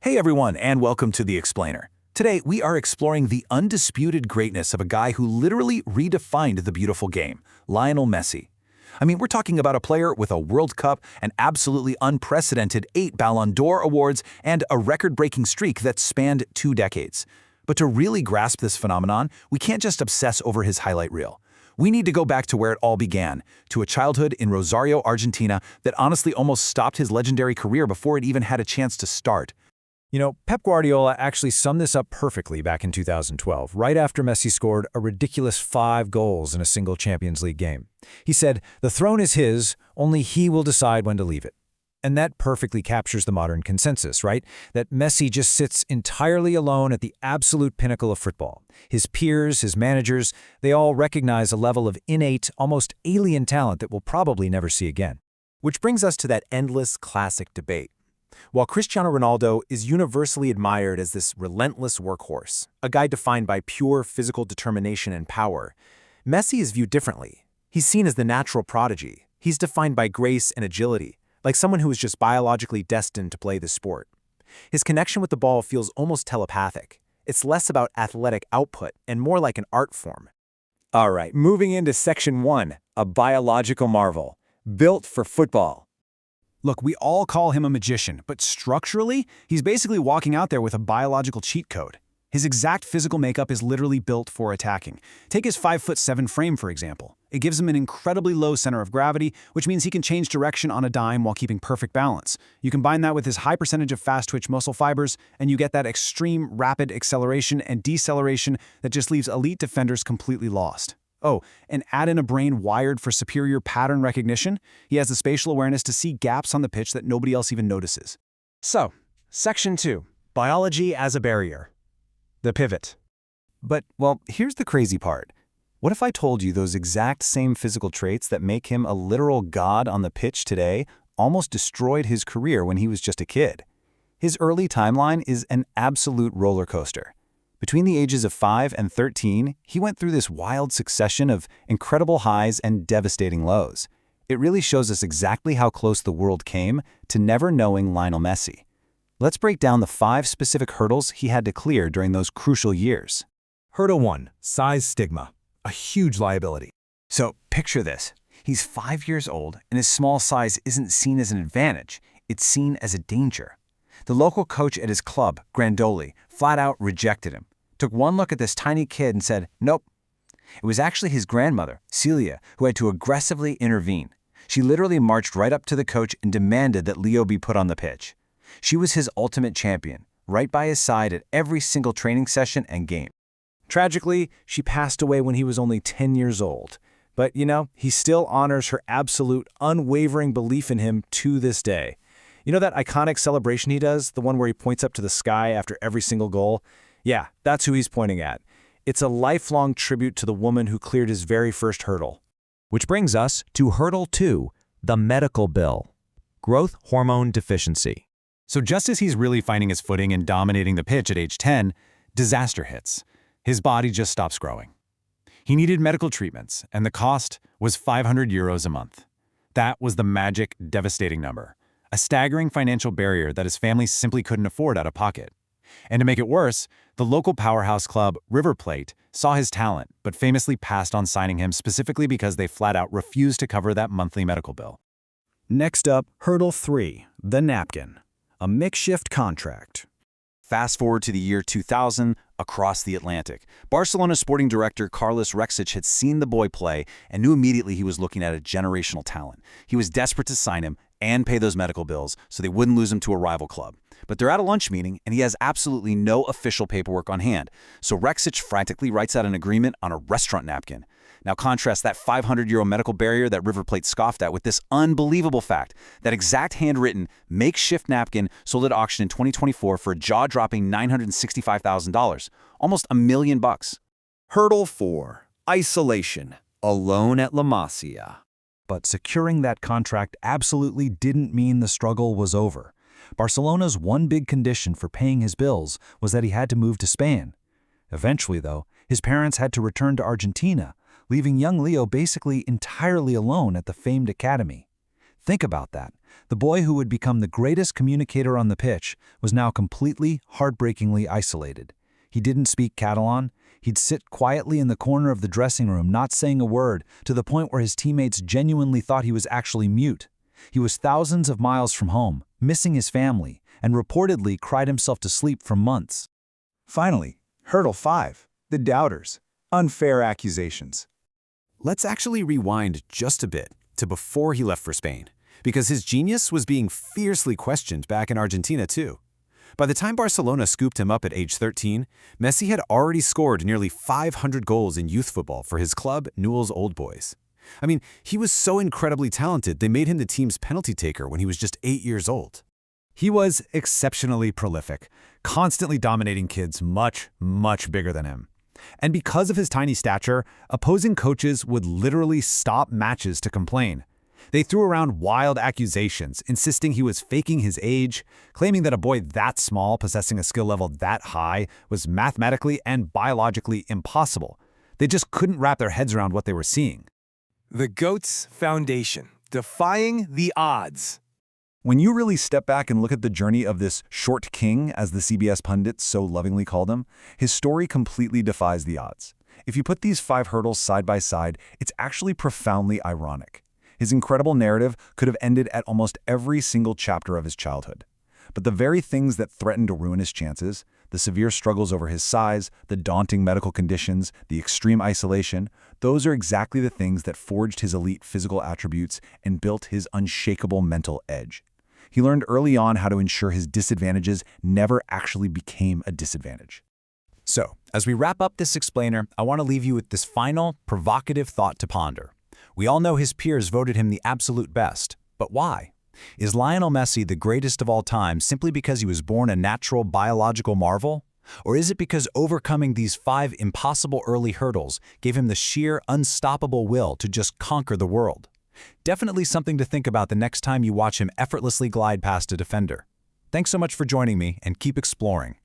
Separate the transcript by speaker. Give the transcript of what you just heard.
Speaker 1: Hey everyone, and welcome to The Explainer. Today, we are exploring the undisputed greatness of a guy who literally redefined the beautiful game, Lionel Messi. We're talking about a player with a World Cup, an absolutely unprecedented 8 Ballon d'Or awards, and a record-breaking streak that spanned 2 decades. But to really grasp this phenomenon, we can't just obsess over his highlight reel. We need to go back to where it all began, to a childhood in Rosario, Argentina that honestly almost stopped his legendary career before it even had a chance to start.
Speaker 2: Pep Guardiola actually summed this up perfectly back in 2012, right after Messi scored a ridiculous 5 goals in a single Champions League game. He said, "The throne is his, only he will decide when to leave it." And that perfectly captures the modern consensus, right? That Messi just sits entirely alone at the absolute pinnacle of football. His peers, his managers, they all recognize a level of innate, almost alien talent that we'll probably never see again.
Speaker 3: Which brings us to that endless classic debate. While Cristiano Ronaldo is universally admired as this relentless workhorse, a guy defined by pure physical determination and power, Messi is viewed differently. He's seen as the natural prodigy. He's defined by grace and agility, like someone who is just biologically destined to play the sport. His connection with the ball feels almost telepathic. It's less about athletic output and more like an art form.
Speaker 2: All right, moving into Section 1, a biological marvel, built for football.
Speaker 1: Look, we all call him a magician, but structurally, he's basically walking out there with a biological cheat code. His exact physical makeup is literally built for attacking. Take his 5'7" frame, for example. It gives him an incredibly low center of gravity, which means he can change direction on a dime while keeping perfect balance. You combine that with his high percentage of fast-twitch muscle fibers, and you get that extreme rapid acceleration and deceleration that just leaves elite defenders completely lost. Oh, and add in a brain wired for superior pattern recognition, he has the spatial awareness to see gaps on the pitch that nobody else even notices.
Speaker 3: So, Section 2, biology as a barrier. The pivot.
Speaker 2: But, well, here's the crazy part. What if I told you those exact same physical traits that make him a literal god on the pitch today almost destroyed his career when he was just a kid? His early timeline is an absolute roller coaster. Between the ages of 5 and 13, he went through this wild succession of incredible highs and devastating lows. It really shows us exactly how close the world came to never knowing Lionel Messi. Let's break down the 5 specific hurdles he had to clear during those crucial years.
Speaker 4: Hurdle 1. Size stigma. A huge liability.
Speaker 2: So picture this. He's 5 years old, and his small size isn't seen as an advantage. It's seen as a danger. The local coach at his club, Grandoli, flat out rejected him. Took one look at this tiny kid and said, nope. It was actually his grandmother, Celia, who had to aggressively intervene. She literally marched right up to the coach and demanded that Leo be put on the pitch. She was his ultimate champion, right by his side at every single training session and game.
Speaker 3: Tragically, she passed away when he was only 10 years old. But, he still honors her absolute, unwavering belief in him to this day. You know that iconic celebration he does, the one where he points up to the sky after every single goal? Yeah, that's who he's pointing at. It's a lifelong tribute to the woman who cleared his very first hurdle.
Speaker 4: Which brings us to Hurdle 2, the medical bill. Growth hormone deficiency.
Speaker 1: So just as he's really finding his footing and dominating the pitch at age 10, disaster hits. His body just stops growing. He needed medical treatments, and the cost was €500 a month. That was the magic, devastating number. A staggering financial barrier that his family simply couldn't afford out of pocket. And to make it worse, the local powerhouse club, River Plate, saw his talent, but famously passed on signing him specifically because they flat out refused to cover that monthly medical bill.
Speaker 5: Next up, Hurdle 3, the napkin. A makeshift contract.
Speaker 1: Fast forward to the year 2000, across the Atlantic. Barcelona sporting director Carlos Rexich had seen the boy play and knew immediately he was looking at a generational talent. He was desperate to sign him and pay those medical bills so they wouldn't lose him to a rival club. But they're at a lunch meeting, and he has absolutely no official paperwork on hand. So Rexich frantically writes out an agreement on a restaurant napkin. Now contrast that €500 medical barrier that River Plate scoffed at with this unbelievable fact. That exact handwritten, makeshift napkin sold at auction in 2024 for a jaw-dropping $965,000, almost $1 million.
Speaker 5: Hurdle 4, isolation. Alone at La Masia.
Speaker 2: But securing that contract absolutely didn't mean the struggle was over. Barcelona's one big condition for paying his bills was that he had to move to Spain. Eventually, though, his parents had to return to Argentina, leaving young Leo basically entirely alone at the famed academy. Think about that. The boy who would become the greatest communicator on the pitch was now completely, heartbreakingly isolated. He didn't speak Catalan. He'd sit quietly in the corner of the dressing room, not saying a word, to the point where his teammates genuinely thought he was actually mute. He was thousands of miles from home, missing his family, and reportedly cried himself to sleep for months.
Speaker 5: Finally, hurdle 5, the doubters, unfair accusations.
Speaker 1: Let's actually rewind just a bit to before he left for Spain, because his genius was being fiercely questioned back in Argentina too. By the time Barcelona scooped him up at age 13, Messi had already scored nearly 500 goals in youth football for his club, Newell's Old Boys. I mean, he was so incredibly talented, they made him the team's penalty taker when he was just 8 years old.
Speaker 2: He was exceptionally prolific, constantly dominating kids much, much bigger than him. And because of his tiny stature, opposing coaches would literally stop matches to complain. They threw around wild accusations, insisting he was faking his age, claiming that a boy that small possessing a skill level that high was mathematically and biologically impossible. They just couldn't wrap their heads around what they were seeing.
Speaker 6: The GOAT's Foundation, defying the odds.
Speaker 2: When you really step back and look at the journey of this short king, as the CBS pundits so lovingly called him, his story completely defies the odds. If you put these 5 hurdles side by side, it's actually profoundly ironic. His incredible narrative could have ended at almost every single chapter of his childhood. But the very things that threatened to ruin his chances, the severe struggles over his size, the daunting medical conditions, the extreme isolation, those are exactly the things that forged his elite physical attributes and built his unshakable mental edge. He learned early on how to ensure his disadvantages never actually became a disadvantage.
Speaker 3: So, as we wrap up this explainer, I want to leave you with this final, provocative thought to ponder. We all know his peers voted him the absolute best, but why? Is Lionel Messi the greatest of all time simply because he was born a natural biological marvel? Or is it because overcoming these 5 impossible early hurdles gave him the sheer, unstoppable will to just conquer the world? Definitely something to think about the next time you watch him effortlessly glide past a defender. Thanks so much for joining me, and keep exploring.